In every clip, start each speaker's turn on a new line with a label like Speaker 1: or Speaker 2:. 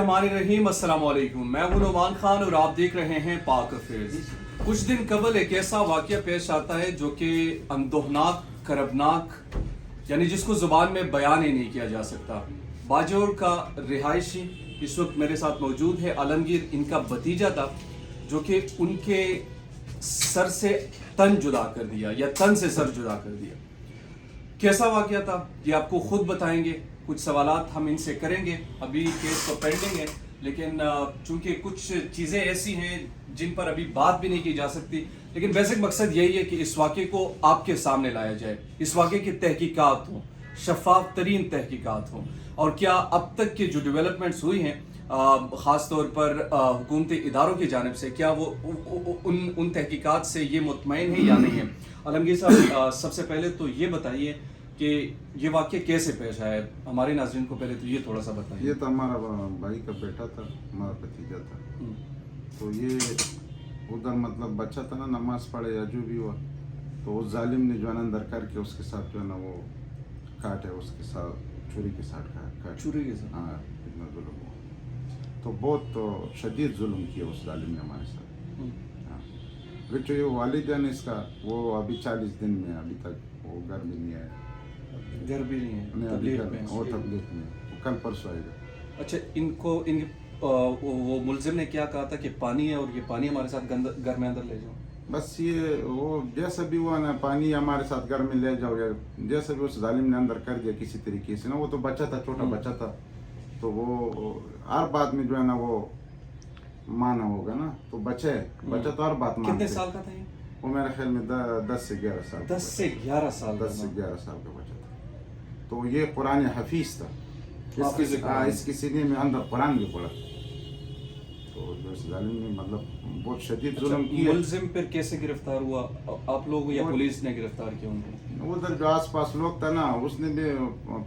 Speaker 1: रहीम अस्सलाम वालेकुम। मैं हूं नोमान खान और आप देख रहे हैं पाक अफेयर्स। कुछ दिन कबल एक ऐसा वाक़या पेश आता है जो कि अंदोहनाक, करबनाक, यानी जिसको ज़ुबान में बयान ही नहीं किया जा सकता। बाजौर का रिहायशी इस वक्त मेरे साथ मौजूद है। आलमगीर इनका भतीजा था जो कि उनके सर से तन जुदा कर दिया या तन से सर जुदा कर दिया। कैसा वाक़या था ये आपको खुद बताएंगे। कुछ सवालात हम इनसे करेंगे। अभी केस तो पेंडिंग है, लेकिन चूंकि कुछ चीज़ें ऐसी हैं जिन पर अभी बात भी नहीं की जा सकती, लेकिन बेसिक मकसद यही है कि इस वाक़े को आपके सामने लाया जाए, इस वाक़े की तहकीकात हों, शफाफ तरीन तहकीकात हों, और क्या अब तक के जो डेवलपमेंट्स हुई हैं ख़ास तौर पर हुकूमती इदारों की जानिब से, क्या वो उन तहकीकात से ये मुतमईन है या नहीं है। आलमगीर साहब, सबसे पहले तो ये बताइए कि ये वाक़या कैसे पेश आया। हमारे नाज़रीन को पहले तो ये थोड़ा सा बताइए।
Speaker 2: ये तो हमारा भाई का बेटा था, हमारा भतीजा था। तो ये उधर मतलब बच्चा था ना, नमाज पढ़े या जो भी हुआ, तो उस जालिम ने जो है ना अंदर करके उसके साथ जो है ना वो काटे, उसके साथ छुरी के साथ काटे,
Speaker 1: छुरी के साथ।
Speaker 2: हाँ, इतना जुल्म हुआ। तो बहुत तो शदीद जुल्म किया उस जालिम ने हमारे साथ। हाँ, जो ये वालिद है ना इसका, वो अभी 40 दिन में अभी तक वो घर में नहीं आया।
Speaker 1: घर भी नहीं है,
Speaker 2: तबलीग में, वो तबलीग में, वो कल परसों आएगा।
Speaker 1: अच्छा, इनको वो मुलजिम ने क्या कहा था कि पानी है और ये पानी हमारे साथ घर में अंदर ले जाओ।
Speaker 2: बस ये वो जैसा भी हुआ ना, पानी हमारे साथ घर में ले जाओ, या जैसा भी उस जालिम ने अंदर कर दिया किसी तरीके से ना। वो तो बच्चा था, छोटा बच्चा था, तो वो हर बात में जो है ना वो माना होगा ना। तो बच्चा तो हर बात मानता है।
Speaker 1: कितने साल का था ये?
Speaker 2: वो मेरे ख्याल में 10 से 11 साल।
Speaker 1: 10 से 11 साल
Speaker 2: 10 से 11 साल का बच्चा था। तो ये कुरान हफीज था, इसके सीने में अंदर कुरान भी पड़ा। तो जो इस जालिम ने मतलब बहुत शदीद जुल्म किया।
Speaker 1: मुलजिम फिर कैसे गिरफ्तार हुआ? आप लोग या पुलिस ने गिरफ्तार किया उनको?
Speaker 2: उधर जो आसपास लोग था ना, उसने भी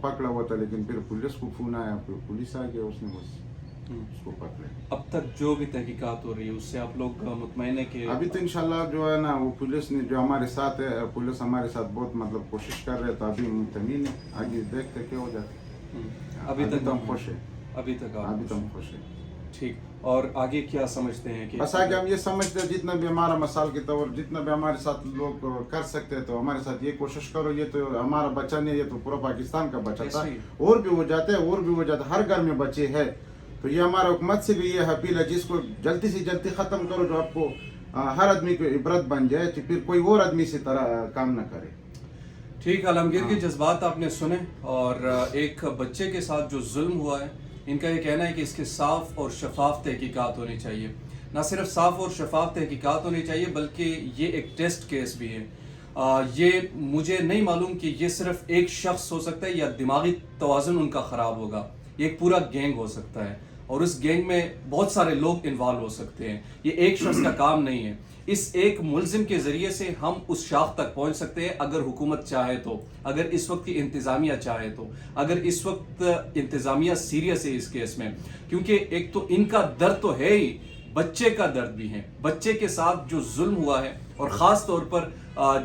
Speaker 2: पकड़ा हुआ था, लेकिन फिर पुलिस को फोन आया, फिर पुलिस आ गया, उसने बस उसको पकड़े।
Speaker 1: अब तक जो भी तहकीकात हो रही है उससे आप लोग मुतमईन है कि?
Speaker 2: अभी तो इंशाल्लाह जो है ना वो पुलिस ने जो हमारे साथ है, पुलिस हमारे साथ बहुत मतलब कोशिश कर रहे, तो अभी मुतमीन है, आगे देखते क्या हो जाता।
Speaker 1: अभी तक
Speaker 2: हम खुश है।
Speaker 1: अभी तो हम
Speaker 2: खुश है।
Speaker 1: ठीक। और आगे क्या समझते हैं कि?
Speaker 2: बस आगे हम ये समझते हैं जितना भी हमारा मसाल के तौर, जितना भी हमारे साथ लोग कर सकते हैं, तो हमारे साथ ये कोशिश करो। ये तो हमारा बच्चा नहीं, ये तो पूरा पाकिस्तान का बच्चा था, और भी हो जाता है, और भी हो जाता है, हर घर में बच्चे हैं। तो ये हमारा हुकूमत से भी ये अपील है, जिसको जल्दी से जल्दी ख़त्म करो, जो आपको हर आदमी को इबरत बन जाए, तो फिर कोई और आदमी से तरह काम ना करे। ठीक।
Speaker 1: आलमगीर के जज्बात आपने सुने, और एक बच्चे के साथ जो जुल्म हुआ है, इनका ये कहना है कि इसके साफ और शफाफ तहकीकात होनी चाहिए। ना सिर्फ साफ और शफाफ तहकीकात होनी चाहिए, बल्कि ये एक टेस्ट केस भी है। ये मुझे नहीं मालूम कि ये सिर्फ एक शख्स हो सकता है या दिमागी तवाज़ुन उनका ख़राब होगा। ये एक पूरा गैंग हो सकता है, और उस गैंग में बहुत सारे लोग इन्वॉल्व हो सकते हैं। ये एक शख्स का काम नहीं है। इस एक मुलजिम के ज़रिए से हम उस शाख तक पहुंच सकते हैं, अगर हुकूमत चाहे तो, अगर इस वक्त की इंतज़ामिया चाहे तो, अगर इस वक्त इंतज़ामिया सीरियस है इस केस में। क्योंकि एक तो इनका दर्द तो है ही, बच्चे का दर्द भी है। बच्चे के साथ जो जुल्म हुआ है, और ख़ास तौर पर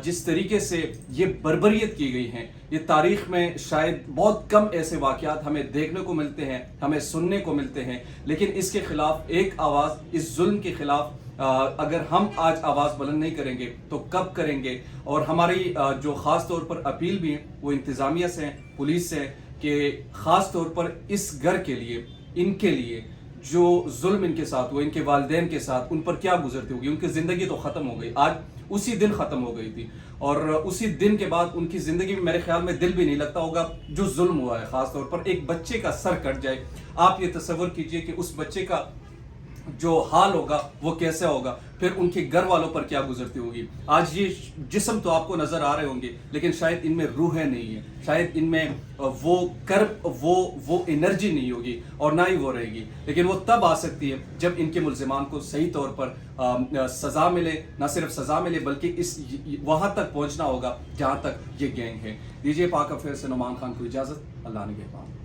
Speaker 1: जिस तरीके से ये बर्बरियत की गई है, ये तारीख़ में शायद बहुत कम ऐसे वाक़यात हमें देखने को मिलते हैं, हमें सुनने को मिलते हैं। लेकिन इसके ख़िलाफ़ एक आवाज़, इस जुल्म के ख़िलाफ़ अगर हम आज आवाज़ बुलंद नहीं करेंगे तो कब करेंगे। और हमारी जो ख़ास तौर पर अपील भी है वो इंतज़ामिया से है, पुलिस से है, कि ख़ास तौर पर इस घर के लिए, इनके लिए जो जुल्म इनके साथ हुआ, इनके वालिदैन के साथ, उन पर क्या गुजरती होगी। उनकी ज़िंदगी तो ख़त्म हो गई, आज उसी दिन ख़त्म हो गई थी, और उसी दिन के बाद उनकी ज़िंदगी में मेरे ख्याल में दिल भी नहीं लगता होगा जो जुल्म हुआ है। ख़ास तौर पर एक बच्चे का सर कट जाए, आप ये तसव्वुर कीजिए कि उस बच्चे का जो हाल होगा वो कैसे होगा, फिर उनके घर वालों पर क्या गुजरती होगी। आज ये जिस्म तो आपको नजर आ रहे होंगे, लेकिन शायद इनमें रूहें नहीं है, शायद इनमें वो कर्ब, वो एनर्जी नहीं होगी, और ना ही वो रहेगी। लेकिन वो तब आ सकती है जब इनके मुल्जिमान को सही तौर पर सज़ा मिले। ना सिर्फ सज़ा मिले, बल्कि इस वहाँ तक पहुँचना होगा जहाँ तक ये गैंग है। दीजिए पाक अफेयर से नोमान खान को इजाज़त। अल्लाह ने कहमान।